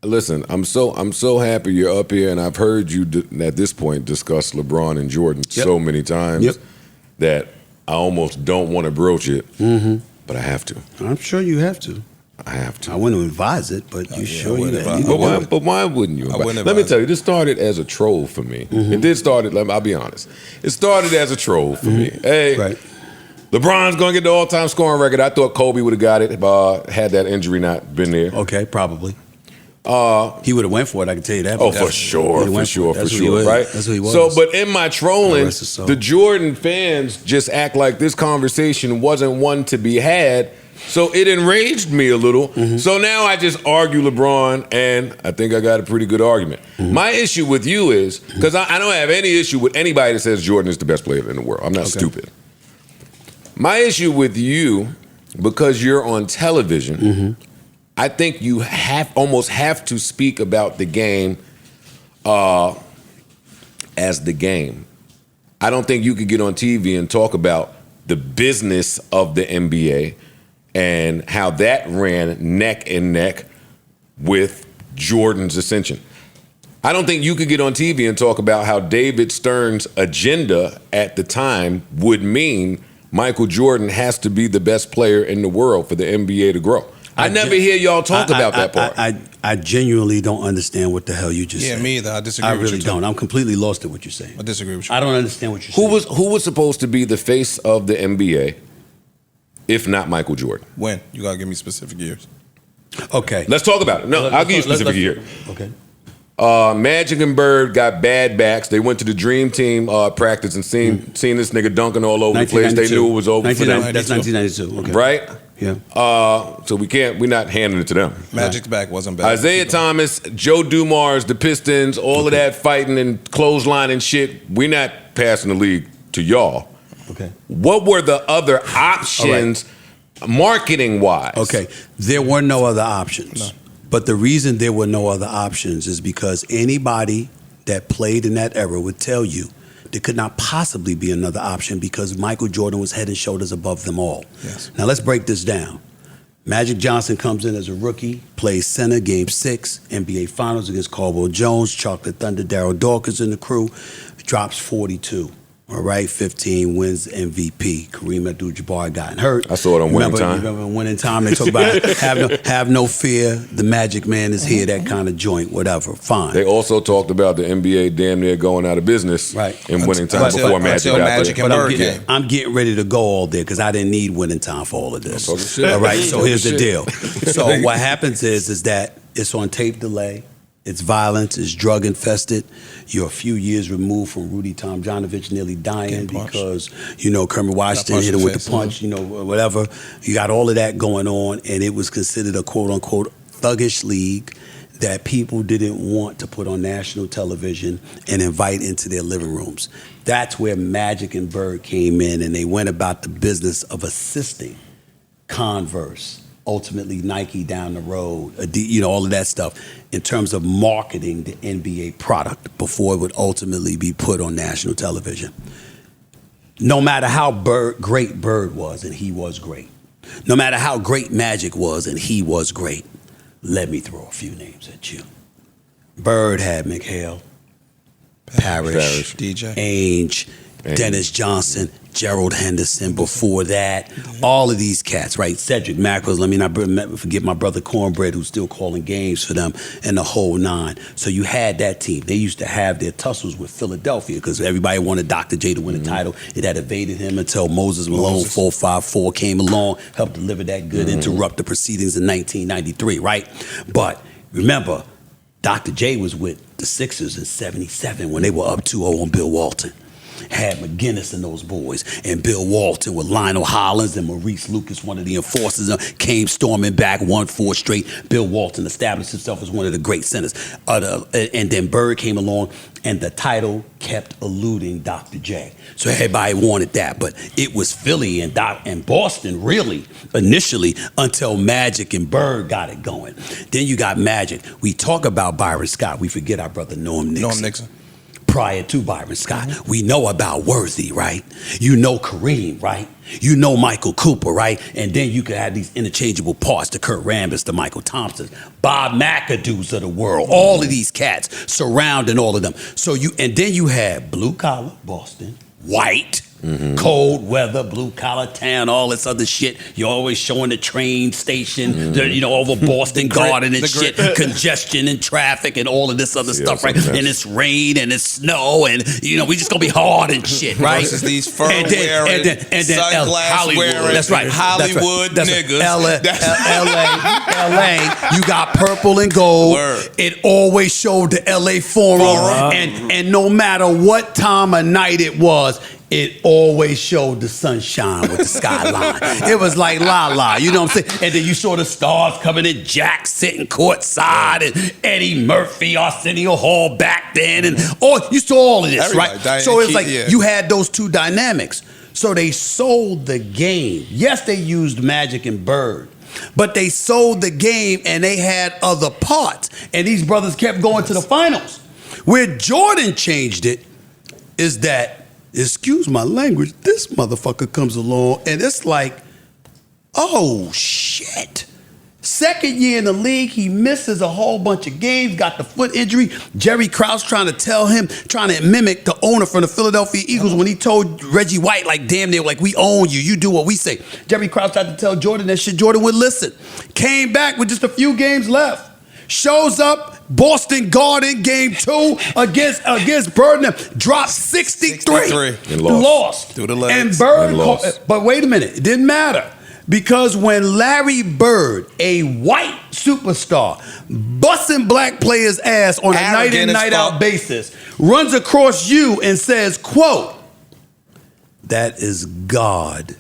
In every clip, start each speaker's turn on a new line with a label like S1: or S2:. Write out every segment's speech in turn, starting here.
S1: Listen, I'm so happy you're up here, and I've heard you at this point discuss LeBron and Jordan so many times that I almost don't want to broach it, but I have to.
S2: I'm sure you have to.
S1: I have to.
S2: I wouldn't advise it, but you sure you have
S1: to. But why wouldn't you? Let me tell you, this started as a troll for me. It did start, I'll be honest. It started as a troll for me. Hey, LeBron's going to get the all-time scoring record. I thought Kobe would have got it had that injury not been there.
S2: Okay, probably. He would have went for it, I can tell you that.
S1: Oh, for sure, right?
S2: That's who he was.
S1: So, but in my trolling, the Jordan fans just act like this conversation wasn't one to be had, so it enraged me a little. So now I just argue LeBron, and I think I got a pretty good argument. My issue with you is, because I don't have any issue with anybody that says Jordan is the best player in the world. I'm not stupid. My issue with you, because you're on television, I think you almost have to speak about the game as the game. I don't think you could get on TV and talk about the business of the NBA and how that ran neck and neck with Jordan's ascension. I don't think you could get on TV and talk about how David Stern's agenda at the time would mean Michael Jordan has to be the best player in the world for the NBA to grow. I never hear y'all talk about that part.
S2: I genuinely don't understand what the hell you just said.
S3: Yeah, me either. I disagree with you.
S2: I really don't. I'm completely lost at what you're saying.
S3: I disagree with you.
S2: I don't understand what you're saying.
S1: Who was supposed to be the face of the NBA if not Michael Jordan?
S3: When? You got to give me specific years.
S2: Okay.
S1: Let's talk about it. No, I'll give you specific year.
S2: Okay.
S1: Magic and Bird got bad backs. They went to the Dream Team practice and seen this nigga dunking all over the place. They knew it was over for them.
S2: That's 1992. Okay.
S1: Right?
S2: Yeah.
S1: So we're not handing it to them.
S3: Magic's back wasn't bad.
S1: Isaiah Thomas, Joe Dumars, the Pistons, all of that fighting and clothesline and shit. We're not passing the league to y'all.
S2: Okay.
S1: What were the other options marketing-wise?
S2: Okay. There were no other options. No. But the reason there were no other options is because anybody that played in that era would tell you there could not possibly be another option because Michael Jordan was head and shoulders above them all.
S3: Yes.
S2: Now let's break this down. Magic Johnson comes in as a rookie, plays center, Game 6, NBA Finals against Caldwell Jones, Chocolate Thunder, Darryl Dawkins and the crew, drops 42. All right, 15, wins MVP. Kareem Abdul-Jabbar got hurt.
S1: I saw it on Winning Time.
S2: Remember Winning Time? They talk about have no fear, the Magic Man is here, that kind of joint, whatever, fine.
S1: They also talked about the NBA damn near going out of business in Winning Time before Magic got there.
S2: But I'm getting ready to go all there because I didn't need Winning Time for all of this. All right, so here's the deal. So what happens is that it's on tape delay. It's violence, it's drug infested. You're a few years removed from Rudy Tomjanovich nearly dying because, Kermit Washington hit him with the punch, whatever. You got all of that going on, and it was considered a quote-unquote thuggish league that people didn't want to put on national television and invite into their living rooms. That's where Magic and Bird came in, and they went about the business of assisting Converse, ultimately Nike down the road, all of that stuff in terms of marketing the NBA product before it would ultimately be put on national television. No matter how great Bird was, and he was great, no matter how great Magic was, and he was great, let me throw a few names at you. Bird had McHale, Parrish,
S3: DJ,
S2: Ainge, Dennis Johnson, Gerald Henderson before that, all of these cats, right? Cedric Maxwell, let me not forget my brother Cornbread, who's still calling games for them, and the whole nine. So you had that team. They used to have their tussles with Philadelphia because everybody wanted Dr. J to win a title. It had evaded him until Moses Malone 454 came along, helped deliver that good, interrupt the proceedings in 1993, right? But remember, Dr. J was with the Sixers in 77 when they were up 2-0 on Bill Walton. Had McGinnis and those boys, and Bill Walton with Lionel Hollins and Maurice Lucas, one of the enforcers, came storming back, won 4 straight. Bill Walton established himself as one of the great centers. And then Bird came along, and the title kept eluding Dr. J. So everybody wanted that, but it was Philly and Boston, really, initially, until Magic and Bird got it going. Then you got Magic. We talk about Byron Scott. We forget our brother Norm Nixon. prior to Byron Scott. We know about Worthy, right? You know Kareem, right? You know Michael Cooper, right? And then you could have these interchangeable parts, the Kurt Rambis, the Michael Thompson, Bob McAdoo's of the world, all of these cats surrounding all of them. And then you had blue collar, Boston, white, cold weather, blue collar town, all this other shit. You're always showing the train station, over Boston Garden and shit, congestion and traffic and all of this other stuff, right? And it's rain and it's snow and we just gonna be hard and shit, right?
S3: Versus these fur wearing, sunglass wearing,
S2: that's right,
S3: Hollywood niggas.
S2: LA, you got purple and gold.
S3: Word.
S2: It always showed the LA Forum, and no matter what time of night it was, it always showed the sunshine with the skyline. It was like la, you know what I'm saying? And then you saw the stars coming in, Jack sitting courtside, and Eddie Murphy, Arsenio Hall back then, and you saw all of this, everybody, right?
S3: Diane
S2: so it's
S3: Keaton,
S2: like you had those two dynamics. So they sold the game. Yes, they used Magic and Bird, but they sold the game and they had other parts. And these brothers kept going to the finals. Where Jordan changed it is that, excuse my language, this motherfucker comes along and it's like, oh shit. Second year in the league, he misses a whole bunch of games, got the foot injury. Jerry Krause trying to mimic the owner from the Philadelphia Eagles when he told Reggie White, like, damn near, like, we own you, you do what we say. Jerry Krause tried to tell Jordan that shit. Jordan would listen. Came back with just a few games left. Shows up, Boston Garden, game 2 against Bird, dropped 63.
S1: And
S2: lost.
S3: Through the legs.
S2: And Bird,
S1: And lost.
S2: but wait a minute, it didn't matter. Because when Larry Bird, a white superstar, busting black players' ass on a night in, night out basis, runs across you and says, quote, "That is God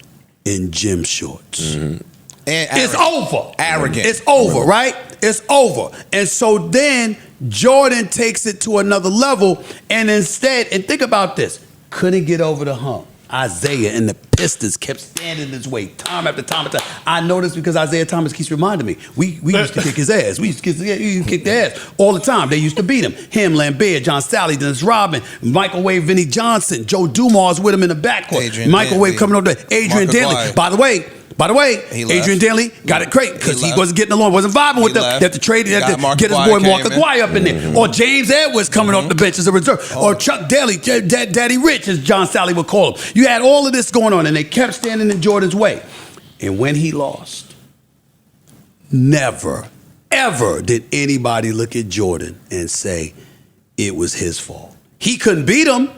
S2: in gym shorts."
S3: And
S2: it's over.
S3: Arrogant.
S2: It's over, right? It's over. And so then Jordan takes it to another level and instead, and think about this, couldn't get over the hump. Isaiah and the Pistons kept standing his way time after time after time. I know this because Isaiah Thomas keeps reminding me. We used to kick his ass. We used to kick their ass all the time. They used to beat him. Him, Lambert, John Sally, Dennis Rodman, Microwave, Vinnie Johnson, Joe Dumars with him in the backcourt. Microwave coming over there. Adrian Danley. By the way, Adrian Danley got it great because he wasn't getting along, wasn't vibing with them. They have to trade, they have to get his boy Mark Aguirre up in there. Or James Edwards coming off the bench as a reserve. Or Chuck Daly, Daddy Rich, as John Sally would call him. You had all of this going on, and they kept standing in Jordan's way. And when he lost, never, ever did anybody look at Jordan and say it was his fault. He couldn't beat him,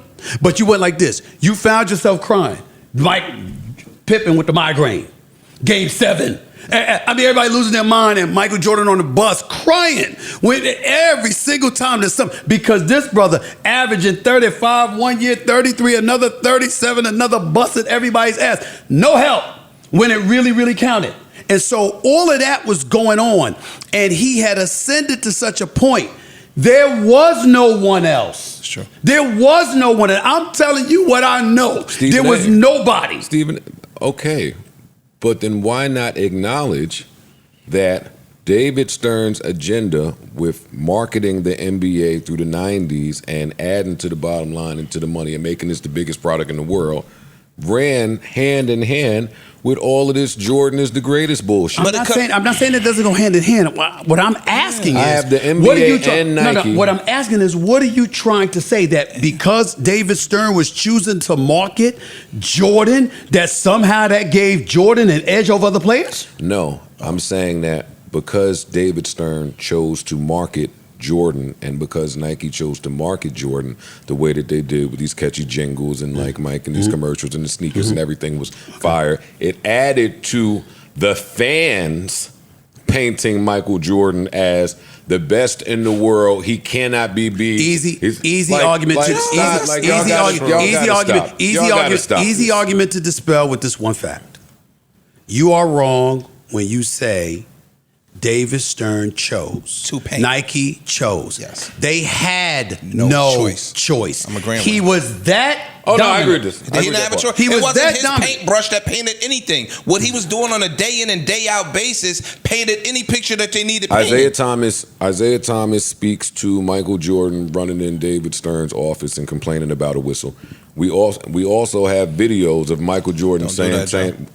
S2: but you went like this. You found yourself crying. Mike Pippen with the migraine. Game 7. I mean, everybody losing their mind and Michael Jordan on the bus crying every single time there's something. Because this brother averaging 35 one year, 33, another 37, another busted everybody's ass. No help when it really, really counted. And so all of that was going on. And he had ascended to such a point. There was no one else.
S3: Sure.
S2: There was no one. And I'm telling you what I know. There was nobody.
S1: Stephen, okay. But then why not acknowledge that David Stern's agenda with marketing the NBA through the 90s and adding to the bottom line and to the money and making this the biggest product in the world ran hand in hand with all of this Jordan is the greatest bullshit.
S2: I'm not saying it doesn't go hand in hand. What I'm asking is,
S1: I have the NBA and Nike.
S2: No, what I'm asking is, what are you trying to say? That because David Stern was choosing to market Jordan, that somehow that gave Jordan an edge over other players?
S1: No, I'm saying that because David Stern chose to market Jordan and because Nike chose to market Jordan the way that they did with these catchy jingles and like Mike and these commercials and the sneakers and everything was fire, it added to the fans painting Michael Jordan as the best in the world. He cannot be beat.
S2: Easy argument to dispel with this one fact. You are wrong when you say David Stern chose.
S3: To paint.
S2: Nike chose.
S3: Yes.
S2: They had no choice.
S3: I'm agreeing
S2: He
S3: with
S2: was that
S1: Oh,
S2: dominant.
S1: no, I agree with this.
S3: He didn't have a choice.
S2: He was
S3: it wasn't
S2: that
S3: his
S2: dominant.
S3: paintbrush that painted anything. What he was doing on a day in and day out basis painted any picture that they needed painted.
S1: Isaiah Thomas speaks to Michael Jordan running in David Stern's office and complaining about a whistle. We also have videos of Michael Jordan saying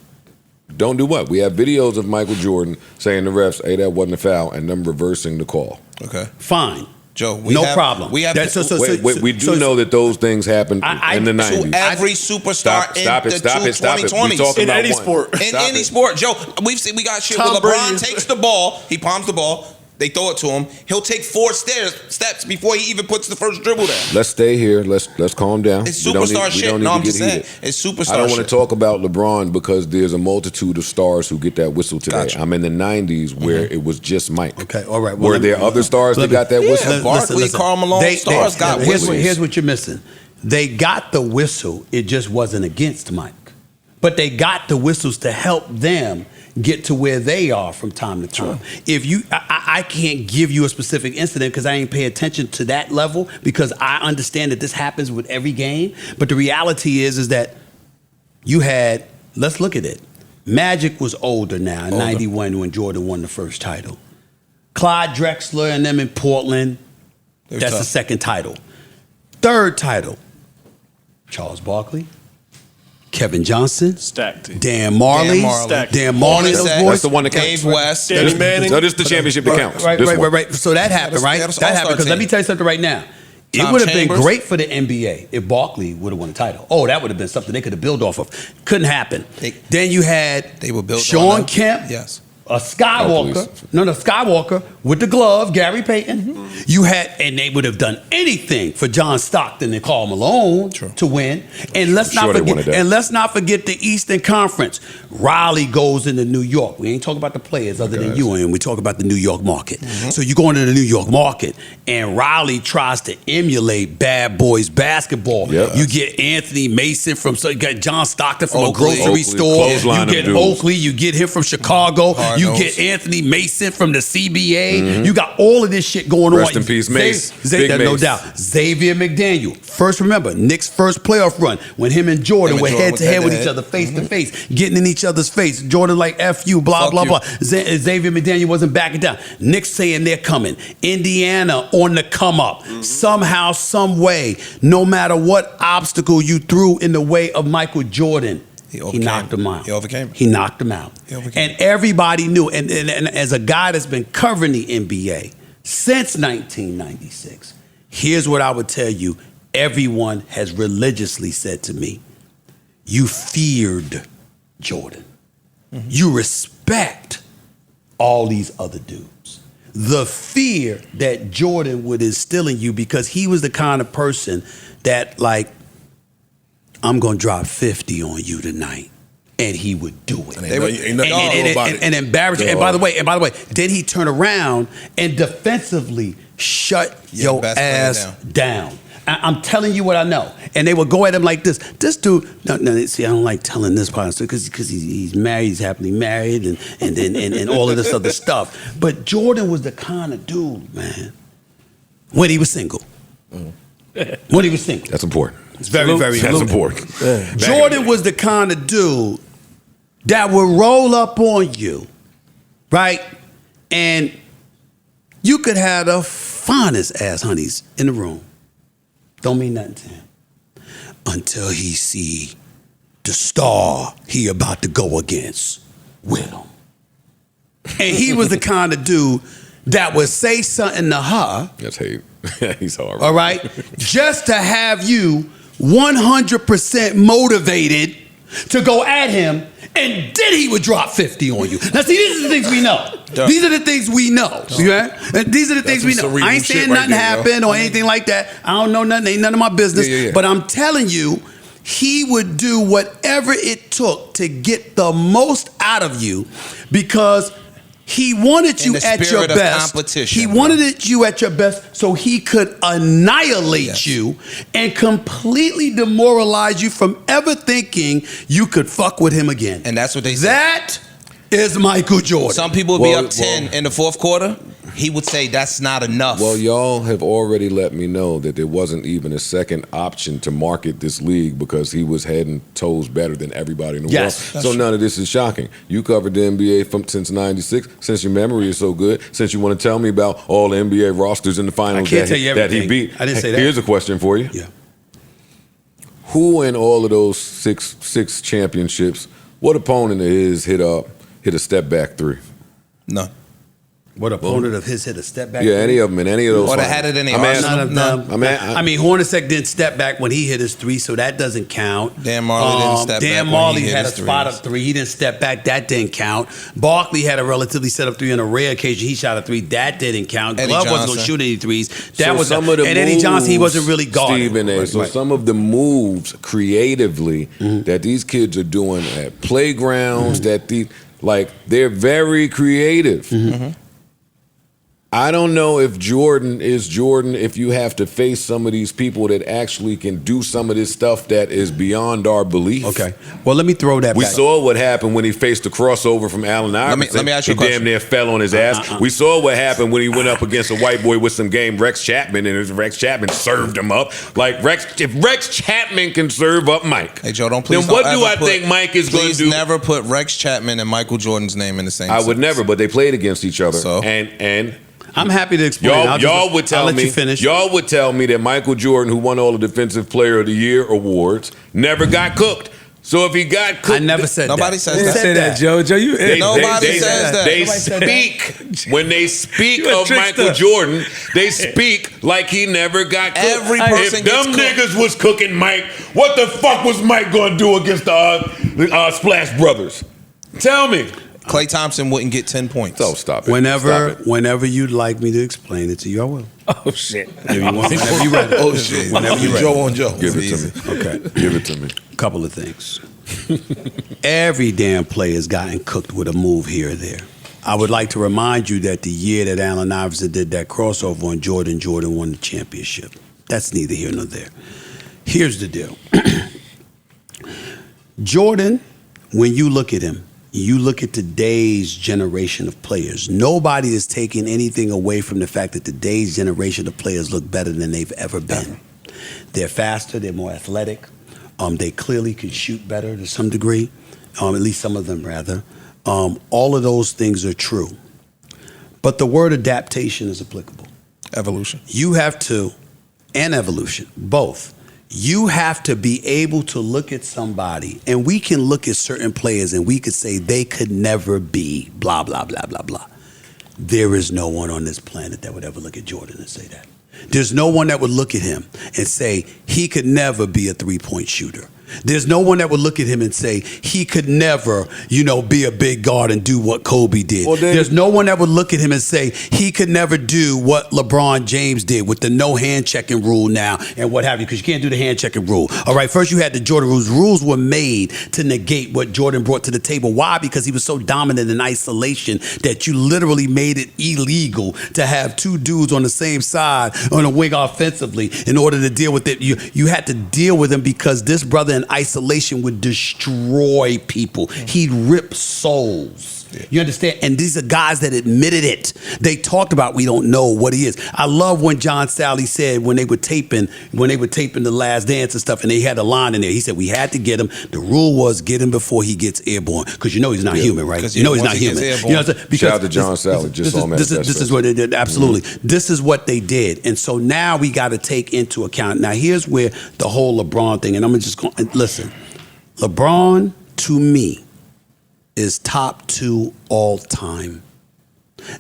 S1: don't do what? We have videos of Michael Jordan saying to refs, hey, that wasn't a foul, and them reversing the call.
S3: Okay.
S2: Fine.
S3: Joe,
S2: no problem.
S3: We have
S1: we do know that those things happened in the 90s.
S3: To every superstar in the 2020s.
S4: In any sport.
S3: In any sport. Joe, we got shit where LeBron takes the ball, he palms the ball, they throw it to him. He'll take 4 steps before he even puts the first dribble down.
S1: Let's stay here. Let's calm down.
S3: It's superstar shit. No, I'm just saying. It's superstar shit.
S1: I don't want to talk about LeBron because there's a multitude of stars who get that whistle today. Gotcha. I'm in the 90s where it was just Mike.
S2: Okay, all right.
S1: Well, were there other stars that got that whistle?
S3: Barkley, Karl Malone, stars got whistles.
S2: Here's what you're missing. They got the whistle. It just wasn't against Mike. But they got the whistles to help them get to where they are from time to time. If you, I can't give you a specific incident because I ain't pay attention to that level because I understand that this happens with every game. But the reality is that you had, let's look at it. Magic was older now in 91 when Jordan won the first title. Clyde Drexler and them in Portland, that's the second title. Third title, Charles Barkley, Kevin Johnson,
S4: stacked.
S2: Dan Marley, Dan Marley, those boys.
S1: That's the one that counts.
S3: Dave West,
S4: Danny Manning.
S1: So this is the championship that counts.
S2: Right. So that happened, right? That happened because let me tell you something right now. It would have been great for the NBA if Barkley would have won the title. Oh, that would have been something they could have built off of. Couldn't happen. Then you had Sean Kemp.
S3: Yes.
S2: A Skywalker, Skywalker with the glove, Gary Payton. You had, and they would have done anything for John Stockton and Karl Malone to win. And let's not forget the Eastern Conference. Riley goes into New York. We ain't talking about the players other than you, and we talk about the New York market. So you go into the New York market, and Riley tries to emulate Bad Boys basketball. You get Anthony Mason you got John Stockton from a grocery store. You get Oakley. You get him from Chicago. You get Anthony Mason from the CBA. You got all of this shit going on.
S1: Rest in peace, Mace.
S2: No doubt. Xavier McDaniel. First, remember, Knicks' first playoff run when him and Jordan were head-to-head with each other, face-to-face, getting in each other's face. Jordan like, F you, blah, blah, blah. Xavier McDaniel wasn't backing down. Knicks saying they're coming. Indiana on the come-up. Somehow, some way, no matter what obstacle you threw in the way of Michael Jordan, he knocked him out.
S3: He overcame it.
S2: He knocked him out. And everybody knew. And as a guy that's been covering the NBA since 1996, here's what I would tell you. Everyone has religiously said to me, you feared Jordan. You respect all these other dudes. The fear that Jordan would instill in you because he was the kind of person that like, I'm going to drop 50 on you tonight. And he would do it. And embarrass you. And by the way, then he turn around and defensively shut your ass down. I'm telling you what I know. And they would go at him like this. This dude, see, I don't like telling this part because he's married, he's happily married, and all of this other stuff. But Jordan was the kind of dude, man, when he was single. When he was single.
S1: That's important.
S2: It's very, very
S1: important.
S2: Jordan was the kind of dude that would roll up on you, right? And you could have the finest ass honeys in the room. Don't mean nothing to him. Until he see the star he about to go against with him. And he was the kind of dude that would say something to her.
S1: That's hate. He's hard.
S2: All right? Just to have you 100% motivated to go at him, and then he would drop 50 on you. Now, see, these are the things we know. These are the things we know. Right? These are the things we know. I ain't saying nothing happened or anything like that. I don't know nothing. Ain't none of my business. But I'm telling you, he would do whatever it took to get the most out of you because he wanted you at your best. He wanted you at your best so he could annihilate you and completely demoralize you from ever thinking you could fuck with him again.
S3: And that's what they said.
S2: That is Michael Jordan.
S3: Some people would be up 10 in the fourth quarter. He would say that's not enough.
S1: Well, y'all have already let me know that there wasn't even a second option to market this league because he was head and toes better than everybody in the world. So none of this is shocking. You covered the NBA since '96. Since your memory is so good, since you want to tell me about all the NBA rosters in the finals that he beat.
S2: I didn't say that.
S1: Here's a question for you.
S2: Yeah.
S1: Who in all of those six championships, what opponent of his hit a step back three?
S3: None.
S2: What opponent of his hit a step back?
S1: Yeah, any of them in any of those.
S3: Or they had it in the
S2: None. I mean, Hornacek didn't step back when he hit his three, so that doesn't count.
S3: Dan Marley didn't step back.
S2: Dan Marley had a spot up three. He didn't step back. That didn't count. Barkley had a relatively set up three on a rare occasion. He shot a three. That didn't count.
S3: Glove
S2: wasn't going to shoot any threes.
S1: That was some of the
S2: and Eddie Johnson, he wasn't really guarding.
S1: So some of the moves creatively that these kids are doing at playgrounds, they're very creative. I don't know if Jordan is Jordan if you have to face some of these people that actually can do some of this stuff that is beyond our belief.
S2: Okay. Well, let me throw that back.
S1: We saw what happened when he faced the crossover from Allen Iverson.
S3: Let me ask you a question.
S1: He damn near fell on his ass. We saw what happened when he went up against a white boy with some game, Rex Chapman, and Rex Chapman served him up. If Rex Chapman can serve up Mike,
S3: hey Joe, then
S1: what do I think Mike is going to do?
S3: Please never put Rex Chapman and Michael Jordan's name in the same sentence.
S1: I would never, but they played against each other.
S3: So?
S1: And
S2: I'm happy to explain.
S1: Y'all would tell me that Michael Jordan, who won all the Defensive Player of the Year awards, never got cooked. So if he got cooked,
S2: I never said
S3: nobody
S2: that.
S3: says that.
S4: Say that, Joe.
S3: Nobody says that.
S1: They speak when they speak of Michael Jordan. They speak like he never got cooked.
S3: Every person
S1: if
S3: gets
S1: them
S3: cooked.
S1: niggas was cooking Mike, what the fuck was Mike gonna do against the Splash Brothers? Tell me.
S3: Klay Thompson wouldn't get 10 points.
S1: Oh, stop it.
S2: Whenever you'd like me to explain it to you, I will.
S4: Oh shit.
S2: Whenever you ready.
S3: Oh shit.
S2: Whenever you ready.
S3: Joe on Joe.
S1: Give it to me.
S2: Okay.
S1: Give it to me.
S2: Couple of things. Every damn player's gotten cooked with a move here or there. I would like to remind you that the year that Allen Iverson did that crossover on Jordan won the championship. That's neither here nor there. Here's the deal. Jordan, when you look at him, you look at today's generation of players. Nobody is taking anything away from the fact that today's generation of players look better than they've ever been. They're faster, they're more athletic. They clearly can shoot better to some degree, at least some of them rather. All of those things are true. But the word adaptation is applicable.
S3: Evolution.
S2: You have to, and evolution, both. You have to be able to look at somebody, and we can look at certain players and we could say they could never be blah, blah, blah, blah, blah. There is no one on this planet that would ever look at Jordan and say that. There's no one that would look at him and say he could never be a three-point shooter. There's no one that would look at him and say he could never, be a big guard and do what Kobe did. Well, there's no one that would look at him and say he could never do what LeBron James did with the no hand checking rule now and what have you, because you can't do the hand checking rule. All right, first you had the Jordan rules. Rules were made to negate what Jordan brought to the table. Why? Because he was so dominant in isolation that you literally made it illegal to have two dudes on the same side on a wing offensively in order to deal with it. You had to deal with him because this brother in isolation would destroy people. He'd rip souls. Yeah. You understand? And these are guys that admitted it. They talked about we don't know what he is. I love when John Sally said when they were taping The Last Dance and stuff, and they had a line in there. He said we had to get him. The rule was get him before he gets airborne, because he's not human, right?
S3: He's
S2: not human.
S1: Shout out to John Sally. This
S2: is what they did. Absolutely. This is what they did. And so now we got to take into account. Now here's where the whole LeBron thing, and I'm just going to listen. LeBron, to me, is top 2 all time.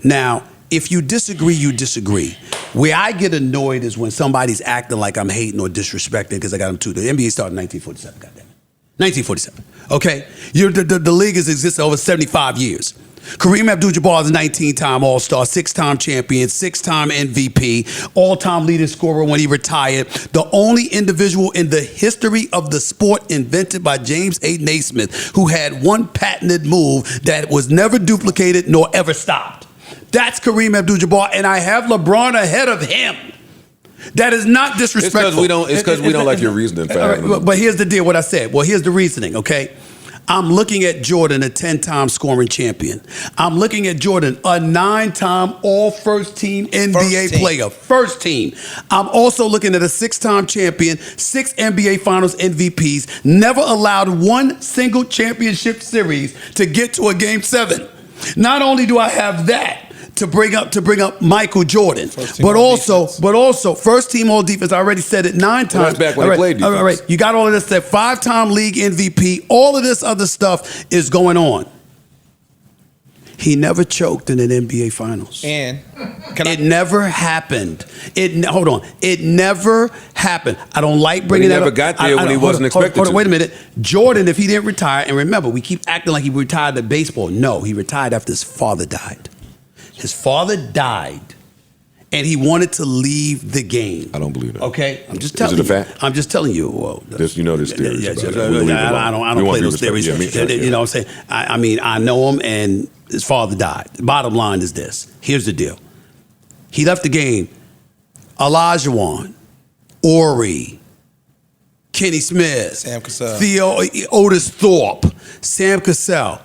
S2: Now, if you disagree, you disagree. Where I get annoyed is when somebody's acting like I'm hating or disrespecting because I got them too. The NBA started in 1947, goddammit. 1947, okay? The league has existed over 75 years. Kareem Abdul-Jabbar is a 19-time All-Star, 6-time champion, 6-time MVP, all-time leading scorer when he retired. The only individual in the history of the sport invented by James A. Naismith who had one patented move that was never duplicated nor ever stopped. That's Kareem Abdul-Jabbar, and I have LeBron ahead of him. That is not disrespectful.
S1: It's because we don't like your reasoning.
S2: But here's the deal, what I said. Well, here's the reasoning, okay? I'm looking at Jordan, a 10-time scoring champion. I'm looking at Jordan, a 9-time all-first-team NBA player. First team. I'm also looking at a 6-time champion, 6 NBA Finals MVPs, never allowed one single championship series to get to a Game 7. Not only do I have that, to bring up Michael Jordan, but also first team all defense. I already said it 9 times.
S1: Well, that's back when he played defense.
S2: All right, you got all of this. That 5-time league MVP. All of this other stuff is going on. He never choked in an NBA Finals.
S3: And
S2: it never happened. Hold on. It never happened. I don't like bringing that up.
S1: He never got there when he wasn't expected to.
S2: Wait a minute. Jordan, if he didn't retire, and remember, we keep acting like he retired to baseball. No, he retired after his father died. His father died, and he wanted to leave the game.
S1: I don't believe that.
S2: Okay, I'm just telling you.
S1: Is it a fact?
S2: I'm just telling you. Well,
S1: you know this theory.
S2: Yeah, I don't play those theories. You know what I'm saying? I mean, I know him, and his father died. Bottom line is this. Here's the deal. He left the game. Olajuwon, Ori, Kenny Smith,
S3: Sam Cassell,
S2: Theo, Otis Thorpe, Sam Cassell.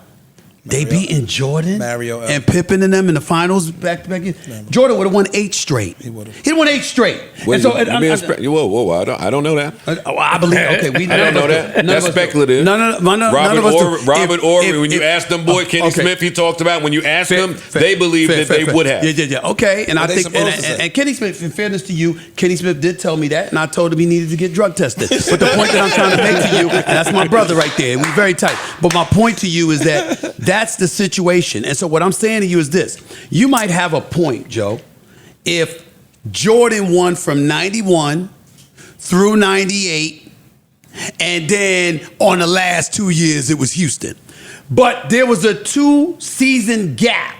S2: They beating Jordan and Pippen and them in the finals back to back. Jordan would have won 8 straight. He would have. He won 8 straight.
S1: Whoa, I don't know that.
S2: I believe. Okay, we
S1: I don't know that. That's speculative. Robert Ory, when you asked them, Kenny Smith, he talked about when you asked them, they believed that they would have.
S2: Yeah. Okay, and I think, and Kenny Smith, in fairness to you, Kenny Smith did tell me that, and I told him he needed to get drug tested. But the point that I'm trying to make to you, and that's my brother right there. We're very tight. But my point to you is that that's the situation. And so what I'm saying to you is this. You might have a point, Joe, if Jordan won from 91 through 98, and then on the last 2 years it was Houston. But there was a 2-season gap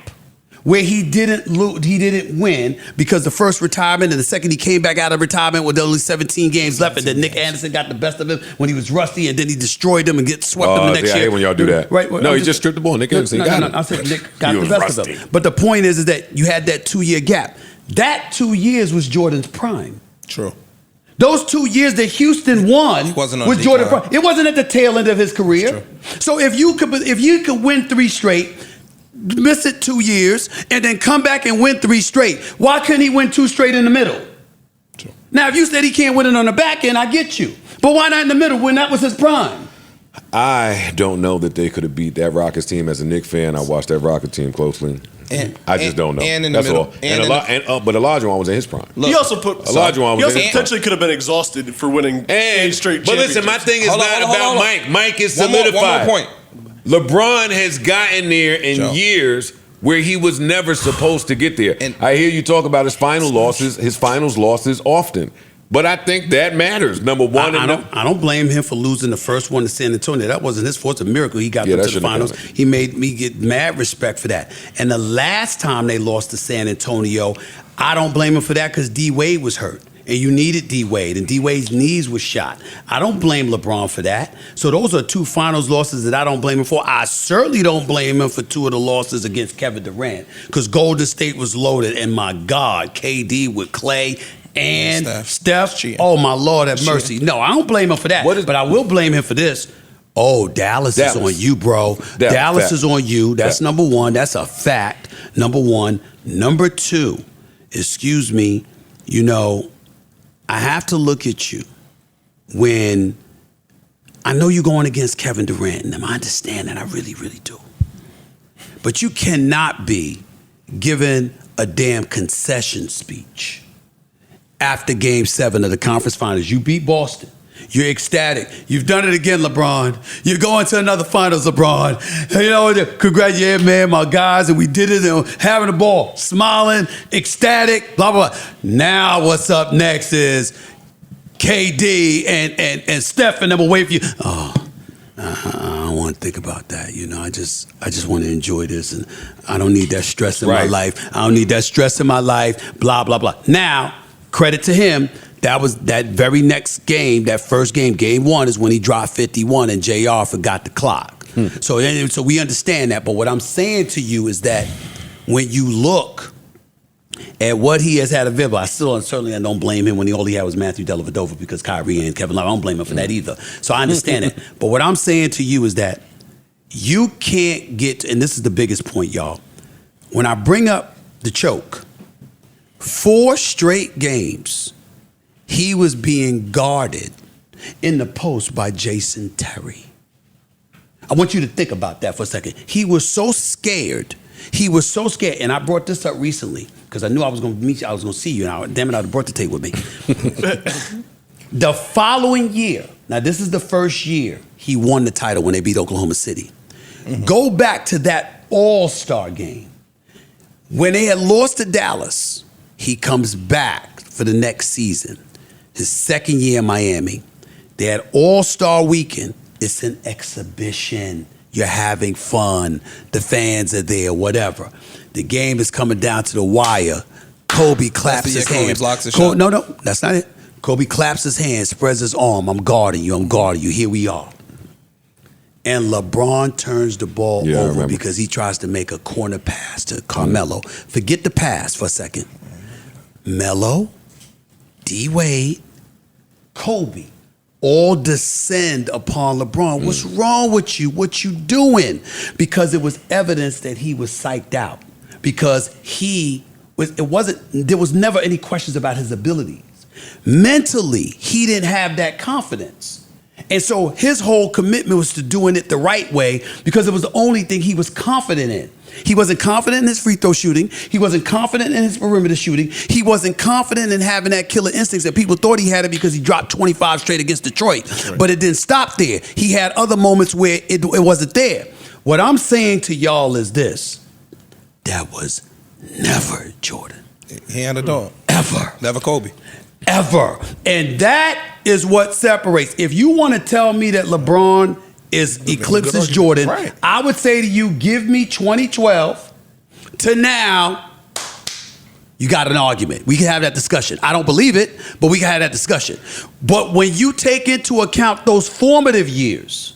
S2: where he didn't win because the first retirement and the second he came back out of retirement with only 17 games left, and then Nick Anderson got the best of him when he was rusty, and then he destroyed him and swept him the next year.
S1: I hate when y'all do that.
S2: Right?
S1: No, he just stripped the ball. Nick Anderson got him.
S2: I said Nick got the best of him. But the point is that you had that 2-year gap. That 2 years was Jordan's prime.
S3: True.
S2: Those 2 years that Houston won was Jordan's prime. It wasn't at the tail end of his career. So if you could win 3 straight, miss it 2 years, and then come back and win 3 straight, why couldn't he win 2 straight in the middle? True. Now, if you said he can't win it on the back end, I get you. But why not in the middle when that was his prime?
S1: I don't know that they could have beat that Rockets team. As a Knicks fan, I watched that Rockets team closely. I just don't know.
S3: And in
S1: That's
S3: the middle.
S1: all. But Olajuwon was in his prime.
S4: He also potentially could have been exhausted for winning 8 straight championships.
S1: But listen, my thing is not about Mike. Mike is solidified.
S3: One more point.
S1: LeBron has gotten there in years where he was never supposed to get there. And I hear you talk about his finals losses often. But I think that matters. Number one,
S2: I don't blame him for losing the first one to San Antonio. That wasn't his fault. It's a miracle he got them to the finals. He made me get mad respect for that. And the last time they lost to San Antonio, I don't blame him for that because D Wade was hurt. And you needed D Wade, and D Wade's knees was shot. I don't blame LeBron for that. So those are 2 finals losses that I don't blame him for. I certainly don't blame him for 2 of the losses against Kevin Durant because Golden State was loaded, and my God, KD with Clay and Steph. Oh my Lord, have mercy. No, I don't blame him for that. But I will blame him for this. Oh, Dallas is on you, bro. Dallas is on you. That's number 1. That's a fact. Number 1. Number 2, excuse me, I have to look at you when I know you're going against Kevin Durant and them. I understand that. I really, really do. But you cannot be given a damn concession speech after Game 7 of the conference finals. You beat Boston. You're ecstatic. You've done it again, LeBron. You're going to another finals, LeBron. Congratulations, man, my guys, and we did it. And having the ball, smiling, ecstatic, blah, blah, blah. Now what's up next is KD and Steph and them will wait for you. I don't want to think about that. I just want to enjoy this, and I don't need that stress in my life. I don't need that stress in my life, blah, blah, blah. Now, credit to him. That was that very next game, that first game, Game 1, is when he dropped 51 and JR forgot the clock. So we understand that. But what I'm saying to you is that when you look at what he has had available, I don't blame him when all he had was Matthew Dellavedova because Kyrie and Kevin Love. I don't blame him for that either. So I understand it. But what I'm saying to you is that You can't get, and this is the biggest point, y'all. When I bring up the choke, 4 straight games, he was being guarded in the post by Jason Terry. I want you to think about that for a second. He was so scared. He was so scared. And I brought this up recently because I knew I was going to meet you. I was going to see you. And damn it, I brought the tape with me. The following year, now this is the first year he won the title when they beat Oklahoma City. Mm-hmm. Go back to that All-Star game. When they had lost to Dallas, he comes back for the next season. His second year in Miami. They had All-Star Weekend. It's an exhibition. You're having fun. The fans are there, whatever. The game is coming down to the wire. Kobe claps his hands. No, that's not it. Kobe claps his hands, spreads his arm. I'm guarding you. Here we are. And LeBron turns the ball over because he tries to make a corner pass to Carmelo. Forget the pass for a second. Melo, D-Wade, Kobe all descend upon LeBron. What's wrong with you? What you doing? Because it was evidence that he was psyched out. Because there was never any questions about his abilities. Mentally, he didn't have that confidence. And so his whole commitment was to doing it the right way because it was the only thing he was confident in. He wasn't confident in his free throw shooting. He wasn't confident in his perimeter shooting. He wasn't confident in having that killer instincts that people thought he had it because he dropped 25 straight against Detroit. Right. But it didn't stop there. He had other moments where it wasn't there. What I'm saying to y'all is this. That was never Jordan.
S3: He had a dog.
S2: Ever.
S3: Never Kobe.
S2: Ever. And that is what separates. If you want to tell me that LeBron eclipses Jordan, right, I would say to you, give me 2012 to now, you got an argument. We can have that discussion. I don't believe it, but we can have that discussion. But when you take into account those formative years,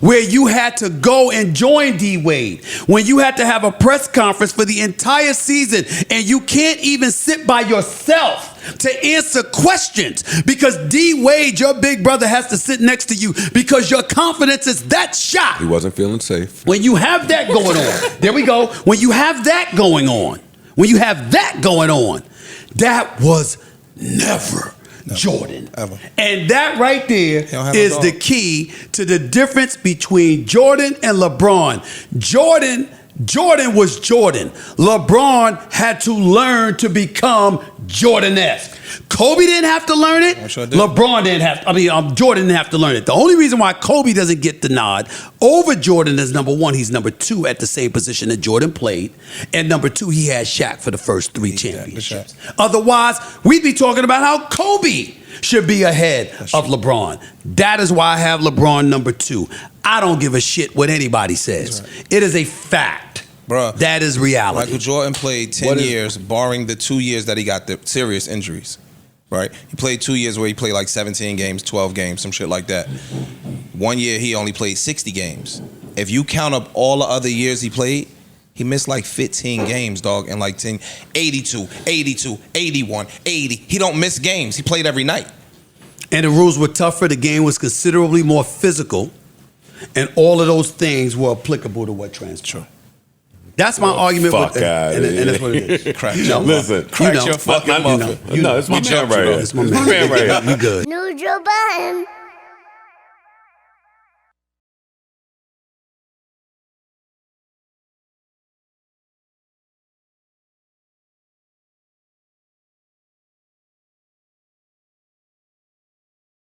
S2: where you had to go and join D-Wade, when you had to have a press conference for the entire season, and you can't even sit by yourself to answer questions because D-Wade, your big brother, has to sit next to you because your confidence is that shot.
S1: He wasn't feeling safe.
S2: When you have that going on, there we go. When you have that going on, that was never Jordan.
S3: Ever.
S2: And that right there is the key to the difference between Jordan and LeBron. Jordan was Jordan. LeBron had to learn to become Jordan-esque. Kobe didn't have to learn it.
S3: Sure did.
S2: Jordan didn't have to learn it. The only reason why Kobe doesn't get the nod over Jordan is number one, he's number two at the same position that Jordan played. And number two, he had Shaq for the first 3 championships. Otherwise, we'd be talking about how Kobe should be ahead of LeBron. That is why I have LeBron number 2. I don't give a shit what anybody says. Right. It is a fact.
S3: Bruh,
S2: that is reality.
S3: Michael Jordan played 10 years, barring the 2 years that he got the serious injuries. Right? He played 2 years where he played like 17 games, 12 games, some shit like that. 1 year he only played 60 games. If you count up all the other years he played, he missed like 15 games, dog, and like 10, 82, 82, 81, 80. He don't miss games. He played every night.
S2: And the rules were tougher. The game was considerably more physical. And all of those things were applicable to what transpired. That's my argument with and that's what it is.
S3: Crack
S1: Listen,
S3: crack your fucking muffin.
S1: No, it's my man right here.
S2: It's my man right here. You good.
S5: Neutral Budden.